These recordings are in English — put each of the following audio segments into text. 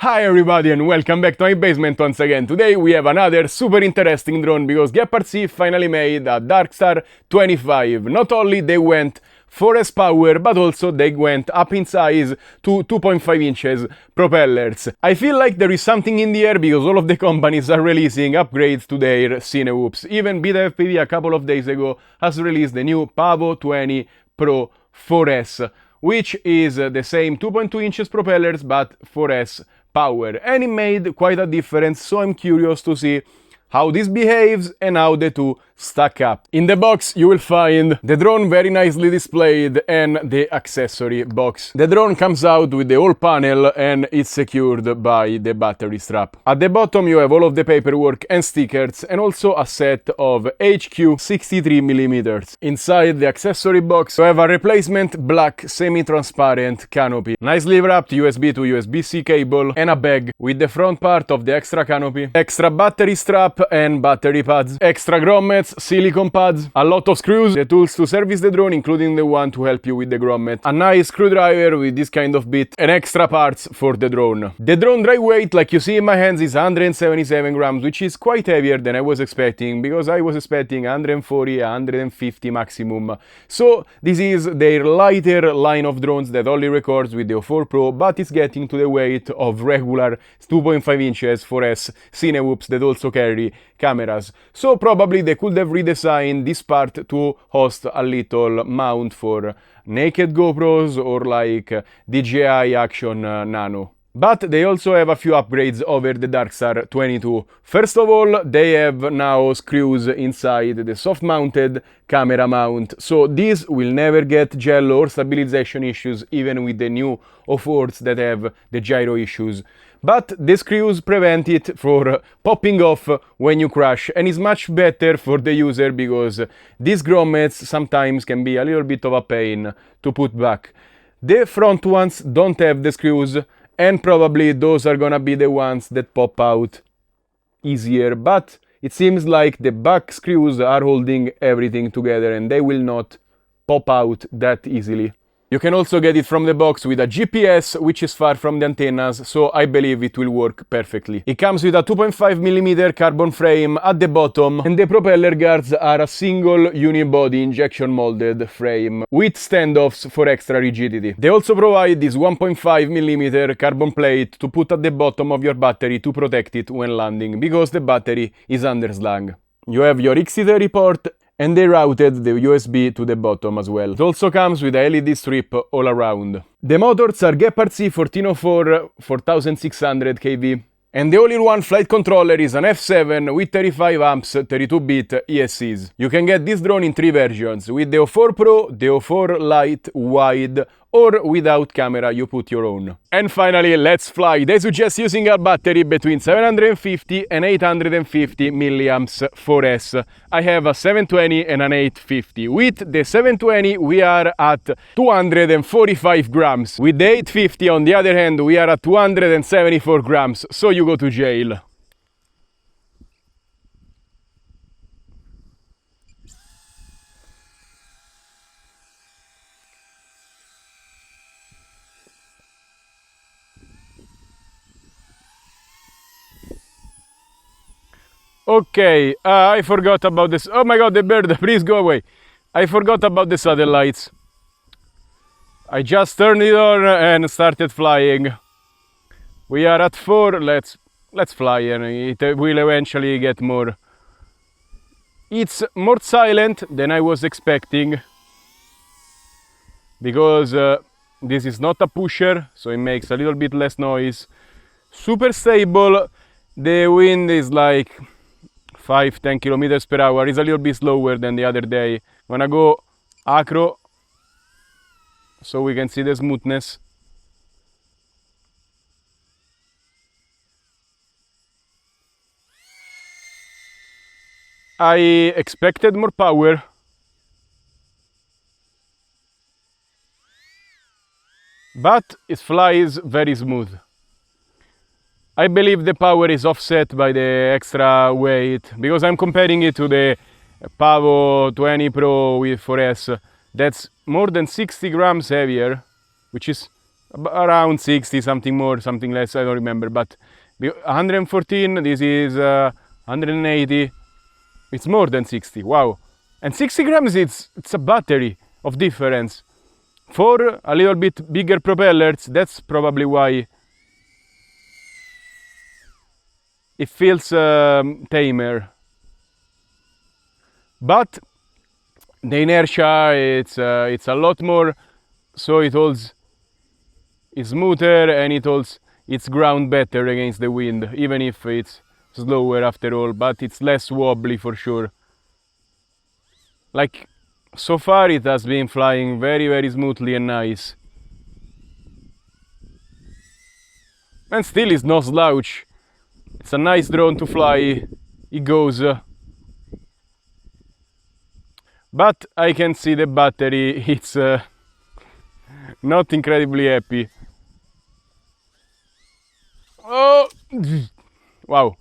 Hi everybody and welcome back to my basement once again. Today we have another super interesting drone because GEPRC finally made a Darkstar25. Not only they went 4S power, but also they went up in size to 2.5 inches propellers. I feel like there is something in the air because all of the companies are releasing upgrades to their Cinewhoops. Even Beta FPV a couple of days ago has released the new Pavo 20 Pro 4S, which is the same 2.2 inches propellers but 4S power, and it made quite a difference, so I'm curious to see how this behaves and how the two stack up. In the box you will find the drone very nicely displayed and the accessory box. The drone comes out with the whole panel and it's secured by the battery strap. At the bottom you have all of the paperwork and stickers and also a set of HQ 63mm. Inside the accessory box you have a replacement black semi-transparent canopy, nicely wrapped USB to USB-C cable, and a bag with the front part of the extra canopy, extra battery strap and battery pads, extra grommets, silicone pads, a lot of screws, the tools to service the drone including the one to help you with the grommet, a nice screwdriver with this kind of bit, and extra parts for the drone. The drone dry weight, like you see in my hands, is 177 grams, which is quite heavier than I was expecting, because I was expecting 140, 150 maximum. So this is their lighter line of drones that only records with the O4 Pro, but it's getting to the weight of regular 2.5 inches 4S Cinewhoops that also carry cameras. So probably they could have redesigned this part to host a little mount for naked GoPros or like DJI Action Nano. But they also have a few upgrades over the Darkstar 22. First of all, they have now screws inside the soft-mounted camera mount, so this will never get jello or stabilization issues even with the new O4s that have the gyro issues. But the screws prevent it from popping off when you crash, and is much better for the user because these grommets sometimes can be a little bit of a pain to put back. The front ones don't have the screws, and probably those are gonna be the ones that pop out easier, but it seems like the back screws are holding everything together and they will not pop out that easily. You can also get it from the box with a GPS, which is far from the antennas, so I believe it will work perfectly. It comes with a 2.5mm carbon frame at the bottom, and the propeller guards are a single unibody injection molded frame with standoffs for extra rigidity. They also provide this 1.5mm carbon plate to put at the bottom of your battery to protect it when landing, because the battery is underslung. You have your XT30 port, and they routed the USB to the bottom as well. It also comes with a LED strip all around. The motors are GEPRC 1404 4600 kV, and the all-in-one flight controller is an F7 with 35 amps 32-bit ESCs. You can get this drone in 3 versions, with the O4 Pro, the O4 Lite Wide, or without camera you put your own. And finally, let's fly. They suggest using a battery between 750 and 850 milliamps 4S. I have a 720 and an 850. With the 720 we are at 245 grams. With the 850 on the other hand we are at 274 grams, so you go to jail. Okay, I forgot about this. Oh my god, the bird, please go away. I forgot about the satellites. I just turned it on and started flying. We are at 4, let's fly and it will eventually get more. It's more silent than I was expecting, because this is not a pusher, so it makes a little bit less noise. Super stable, the wind is like 5-10 kilometers per hour. Is a little bit slower than the other day. I'm gonna go acro so we can see the smoothness. I expected more power, but it flies very smooth. I believe the power is offset by the extra weight, because I'm comparing it to the Pavo 20 Pro with 4S. That's more than 60 grams heavier, which is around 60, something more, something less, I don't remember, but 114, this is 180, it's more than 60, wow. And 60 grams, it's a battery of difference. For a little bit bigger propellers, that's probably why it feels tamer. But the inertia, it's a lot more, so it holds, it's smoother, and it holds its ground better against the wind, even if it's slower after all, but it's less wobbly for sure. Like, so far it has been flying very, very smoothly and nice. And still it's no slouch. It's a nice drone to fly, it goes. But I can see the battery, it's not incredibly happy. Oh! Wow.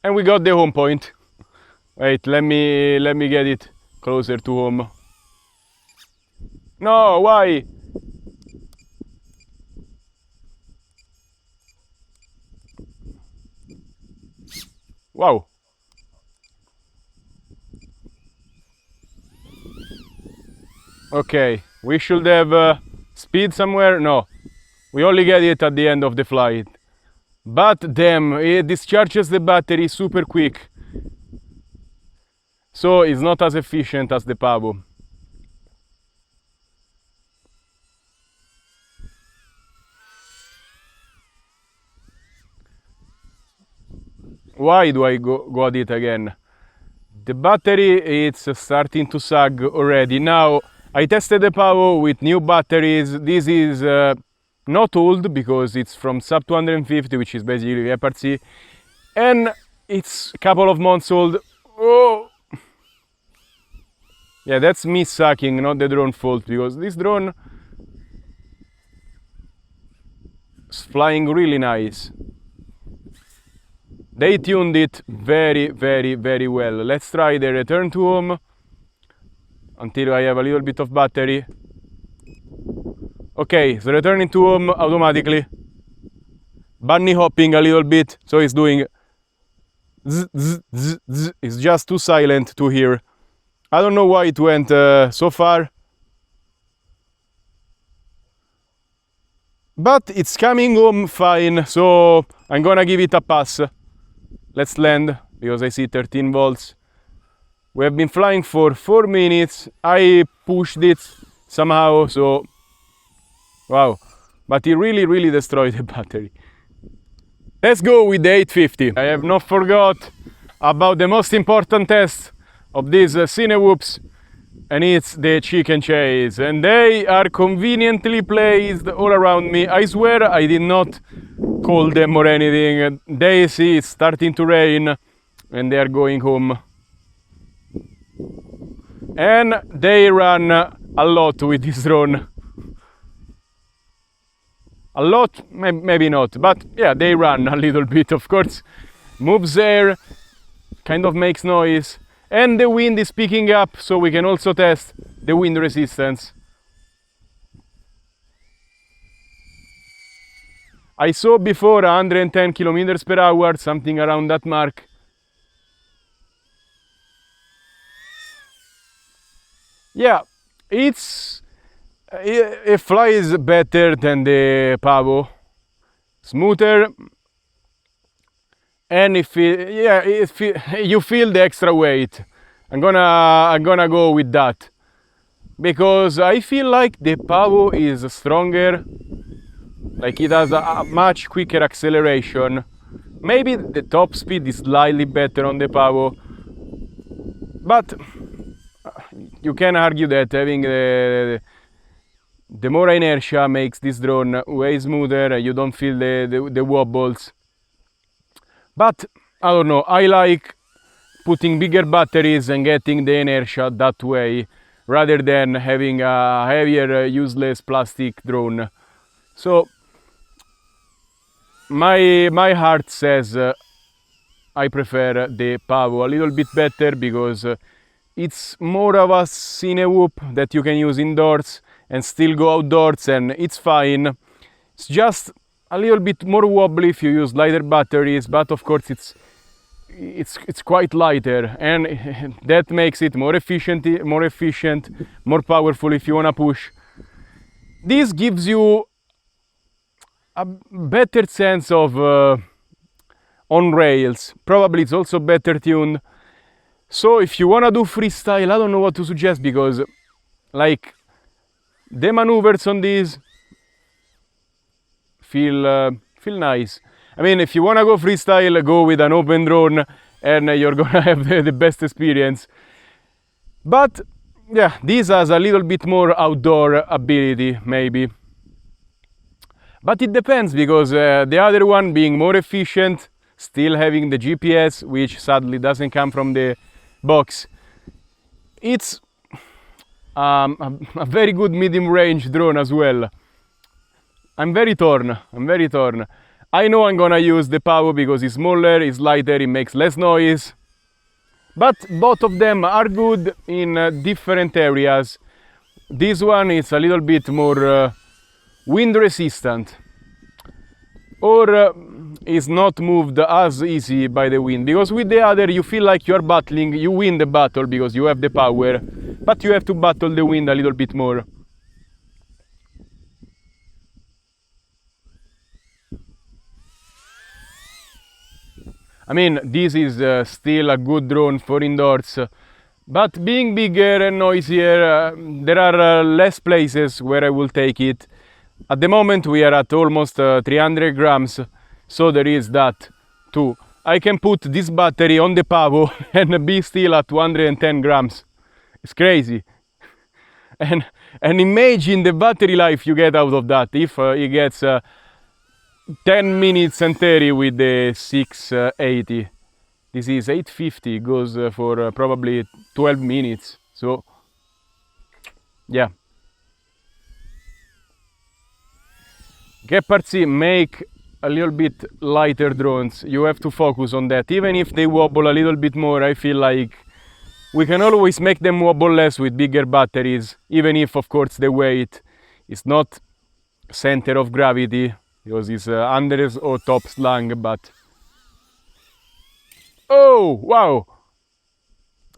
And we got the home point. Wait, let me get it closer to home. No, why? Wow. Okay, we should have speed somewhere. No, we only get it at the end of the flight. But damn, it discharges the battery super quick. So it's not as efficient as the Pavo. Why do I go at it again? The battery, it's starting to sag already. Now, I tested the Pavo with new batteries. This is not old because it's from Sept 250, which is basically GEPRC, and it's a couple of months old. Oh! Yeah, that's me sucking, not the drone fault, because this drone is flying really nice. They tuned it very, very, very well. Let's try the return to home until I have a little bit of battery. Okay, it's returning to home automatically. Bunny hopping a little bit, so it's doing zzz, zzz, zzz, zzz. It's just too silent to hear. I don't know why it went so far. But it's coming home fine, so I'm gonna give it a pass. Let's land, because I see 13 volts. We have been flying for 4 minutes. I pushed it somehow, so wow. But it really, really destroyed the battery. Let's go with the 850. I have not forgot about the most important test of these Cinewhoops, and it's the chicken chase. And they are conveniently placed all around me. I swear I did not call them or anything. They see it's starting to rain and they are going home. And they run a lot with this drone. A lot, maybe not, but yeah, they run a little bit, of course. Moves air, kind of makes noise, and the wind is picking up, so we can also test the wind resistance. I saw before 110 kilometers per hour, something around that mark. Yeah, it flies better than the Pavo, smoother, and you feel the extra weight. I'm gonna go with that, because I feel like the Pavo is stronger, like it has a much quicker acceleration. Maybe the top speed is slightly better on the Pavo, but you can argue that having the more inertia makes this drone way smoother. You don't feel the wobbles. But I don't know, I like putting bigger batteries and getting the inertia that way, rather than having a heavier, useless plastic drone. So my heart says I prefer the Pavo a little bit better, because it's more of a Cinewhoop that you can use indoors, and still go outdoors, and it's fine. It's just a little bit more wobbly if you use lighter batteries, but of course it's quite lighter, and that makes it more efficient, more powerful if you want to push. This gives you a better sense of on rails. Probably it's also better tuned. So if you want to do freestyle, I don't know what to suggest, because like the maneuvers on these feel nice. I mean, if you want to go freestyle, go with an open drone and you're gonna have the best experience. But yeah, this has a little bit more outdoor ability, maybe. But it depends, because the other one being more efficient, still having the GPS, which sadly doesn't come from the box, it's a very good medium range drone as well. I'm very torn. I know I'm gonna use the Pavo because it's smaller, it's lighter, it makes less noise. But both of them are good in different areas. This one is a little bit more wind resistant, or is not moved as easy by the wind, because with the other you feel like you're battling, you win the battle because you have the power, but you have to battle the wind a little bit more. I mean, this is still a good drone for indoors, but being bigger and noisier, there are less places where I will take it. At the moment we are at almost 300 grams, so there is that too. I can put this battery on the Pavo and be still at 210 grams. It's crazy. And imagine the battery life you get out of that. If it gets 10 minutes and 30 with the 680. This is 850, goes for probably 12 minutes. So, yeah. GEPRC make a little bit lighter drones. You have to focus on that. Even if they wobble a little bit more, I feel like we can always make them wobble less with bigger batteries, even if, of course, the weight is not center of gravity, because it's under or top slang, but... Oh, wow!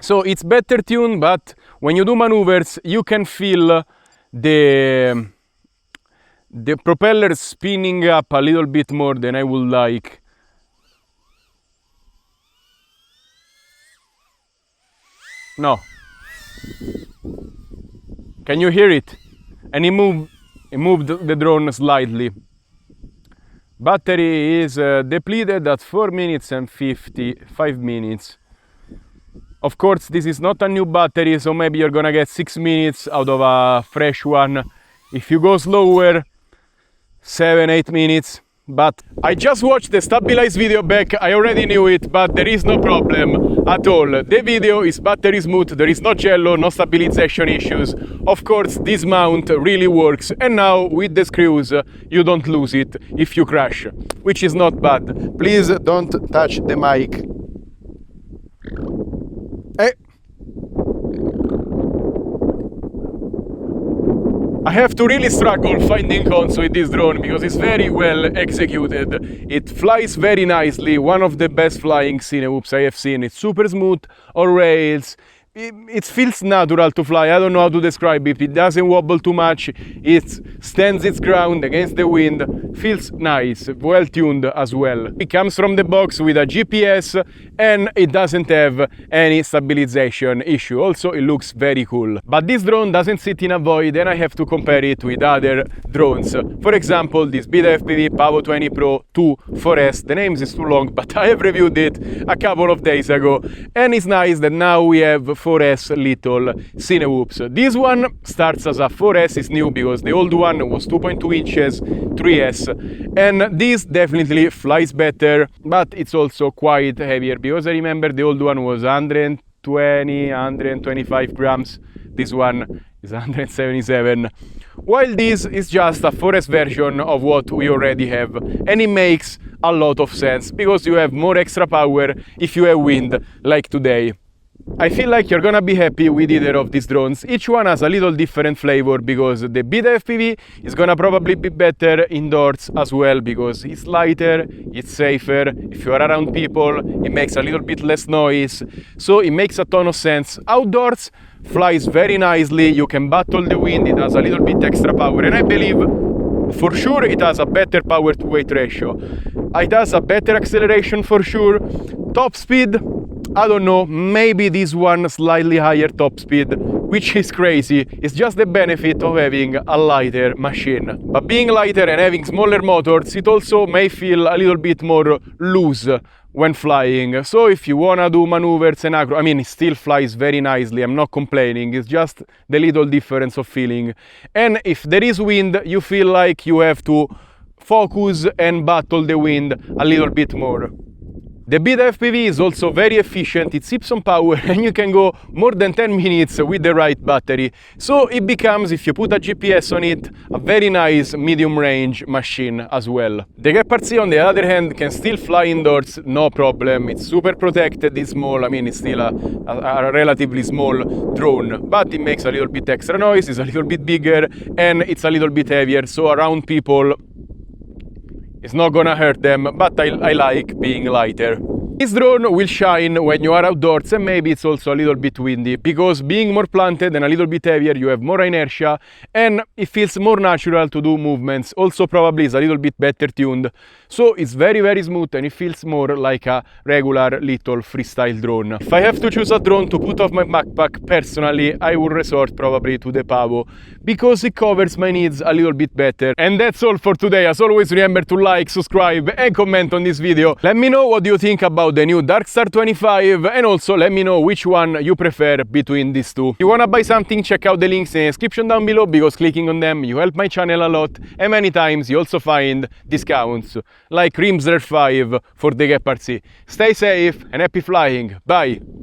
So it's better tuned, but when you do maneuvers, you can feel the propeller spinning up a little bit more than I would like. No. Can you hear it? And it moved the drone slightly. Battery is depleted at 4 minutes and 55 minutes. Of course, this is not a new battery, so maybe you're gonna get 6 minutes out of a fresh one. If you go slower, 7-8 minutes. But I just watched the stabilized video back, I already knew it, but there is no problem at all. The video is battery smooth, there is no jello, no stabilization issues. Of course, this mount really works, and now with the screws you don't lose it if you crash, which is not bad. Please don't touch the mic. I have to really struggle finding cons with this drone because it's very well executed. It flies very nicely, one of the best flying Cinewhoops I have seen. It's super smooth on rails. It feels natural to fly. I don't know how to describe it. It doesn't wobble too much. It stands its ground against the wind. Feels nice, well tuned as well. It comes from the box with a GPS and it doesn't have any stabilization issue. Also, it looks very cool. But this drone doesn't sit in a void, and I have to compare it with other drones. For example, this Beta FPV Pavo 20 Pro 2 4S. The name is too long, but I have reviewed it a couple of days ago, and it's nice that now we have 4S little Cinewhoops. This one starts as a 4S, is new because the old one was 2.2 inches 3S, and this definitely flies better, but it's also quite heavier because I remember the old one was 125 grams. This one is 177, while this is just a 4S version of what we already have, and it makes a lot of sense because you have more extra power if you have wind like today. I feel like you're gonna be happy with either of these drones. Each one has a little different flavor because the Beta FPV is gonna probably be better indoors as well because it's lighter, it's safer. If you are around people, it makes a little bit less noise. So it makes a ton of sense. Outdoors, flies very nicely. You can battle the wind. It has a little bit extra power, and I believe for sure it has a better power to weight ratio. It has a better acceleration for sure. Top speed, I don't know, maybe this one slightly higher top speed, which is crazy. It's just the benefit of having a lighter machine. But being lighter and having smaller motors, it also may feel a little bit more loose when flying. So if you wanna do maneuvers and acro, I mean, it still flies very nicely, I'm not complaining, it's just the little difference of feeling. And if there is wind, you feel like you have to focus and battle the wind a little bit more. The Beta FPV is also very efficient, it sips on power and you can go more than 10 minutes with the right battery. So it becomes, if you put a GPS on it, a very nice medium range machine as well. The Geprc on the other hand can still fly indoors, no problem. It's super protected, it's small, I mean it's still a relatively small drone, but it makes a little bit extra noise, it's a little bit bigger and it's a little bit heavier, so around people it's not gonna hurt them, but I like being lighter. This drone will shine when you are outdoors and maybe it's also a little bit windy, because being more planted and a little bit heavier, you have more inertia and it feels more natural to do movements. Also probably is a little bit better tuned, so it's very very smooth and it feels more like a regular little freestyle drone. If I have to choose a drone to put off my backpack, personally I would resort probably to the Pavo, because it covers my needs a little bit better. And that's all for today. As always, remember to like, subscribe and comment on this video. Let me know what you think about the new Darkstar25 and also let me know which one you prefer between these two. If you wanna buy something, check out the links in the description down below, because clicking on them you help my channel a lot, and many times you also find discounts like Rimzler 5 for the Geprc. Stay safe and happy flying. Bye!